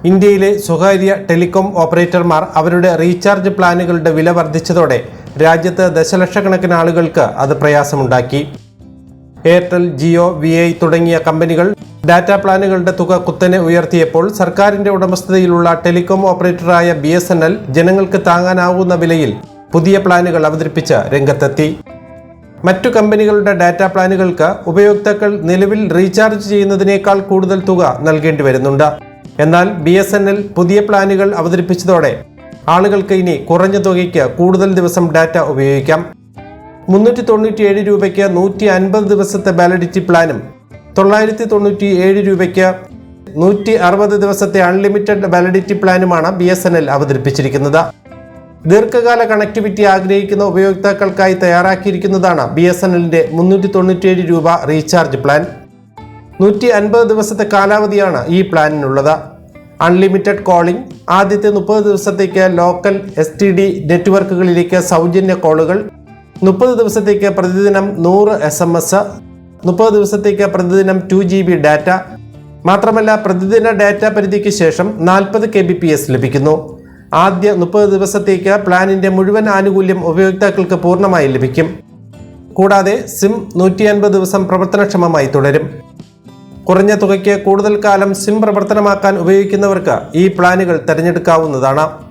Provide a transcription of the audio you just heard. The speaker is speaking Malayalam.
ഇന്ത്യയിലെ സ്വകാര്യ ടെലികോം ഓപ്പറേറ്റർമാർ അവരുടെ റീചാർജ് പ്ലാനുകളുടെ വില വർദ്ധിച്ചതോടെ രാജ്യത്ത് ദശലക്ഷക്കണക്കിന് ആളുകൾക്ക് അത് പ്രയാസമുണ്ടാക്കി. എയർടെൽ, ജിയോ, VI തുടങ്ങിയ കമ്പനികൾ ഡാറ്റ പ്ലാനുകളുടെ തുക കുത്തനെ ഉയർത്തിയപ്പോൾ സർക്കാരിന്റെ ഉടമസ്ഥതയിലുള്ള ടെലികോം ഓപ്പറേറ്ററായ BSNL ജനങ്ങൾക്ക് താങ്ങാനാവുന്ന വിലയിൽ പുതിയ പ്ലാനുകൾ അവതരിപ്പിച്ച് രംഗത്തെത്തി. മറ്റു കമ്പനികളുടെ ഡാറ്റ പ്ലാനുകൾക്ക് ഉപയോക്താക്കൾ നിലവിൽ റീചാർജ് ചെയ്യുന്നതിനേക്കാൾ കൂടുതൽ തുക നൽകേണ്ടി വരുന്നുണ്ട്. എന്നാൽ BSNL പുതിയ പ്ലാനുകൾ അവതരിപ്പിച്ചതോടെ ആളുകൾക്ക് ഇനി കുറഞ്ഞ തുകയ്ക്ക് കൂടുതൽ ദിവസം ഡാറ്റ ഉപയോഗിക്കാം. 397 രൂപയ്ക്ക് 150 ദിവസത്തെ വാലിഡിറ്റി പ്ലാനും 997 രൂപയ്ക്ക് 160 ദിവസത്തെ അൺലിമിറ്റഡ് വാലിഡിറ്റി പ്ലാനുമാണ് BSNL അവതരിപ്പിച്ചിരിക്കുന്നത്. ദീർഘകാല കണക്ടിവിറ്റി ആഗ്രഹിക്കുന്ന ഉപയോക്താക്കൾക്കായി തയ്യാറാക്കിയിരിക്കുന്നതാണ് BSNLന്റെ 397 രൂപ റീചാർജ് പ്ലാൻ. 150 ദിവസത്തെ കാലാവധിയാണ് ഈ പ്ലാനിനുള്ളത്. അൺലിമിറ്റഡ് കോളിംഗ്, ആദ്യത്തെ 30 ദിവസത്തേക്ക് ലോക്കൽ STD നെറ്റ്വർക്കുകളിലേക്ക് സൗജന്യ കോളുകൾ, 30 ദിവസത്തേക്ക് പ്രതിദിനം 100 SMS, 30 ദിവസത്തേക്ക് പ്രതിദിനം 2 GB ഡാറ്റ. മാത്രമല്ല, പ്രതിദിന ഡാറ്റ പരിധിക്ക് ശേഷം 40 kbps ലഭിക്കുന്നു. ആദ്യ 30 ദിവസത്തേക്ക് പ്ലാനിന്റെ മുഴുവൻ ആനുകൂല്യം ഉപയോക്താക്കൾക്ക് പൂർണ്ണമായി ലഭിക്കും. കൂടാതെ സിം 150 ദിവസം പ്രവർത്തനക്ഷമമായി തുടരും. കുറഞ്ഞ തുകയ്ക്ക് കൂടുതൽ കാലം സിം പ്രവർത്തനമാക്കാൻ ഉപയോഗിക്കുന്നവർക്ക് ഈ പ്ലാനുകൾ തിരഞ്ഞെടുക്കാവുന്നതാണ്.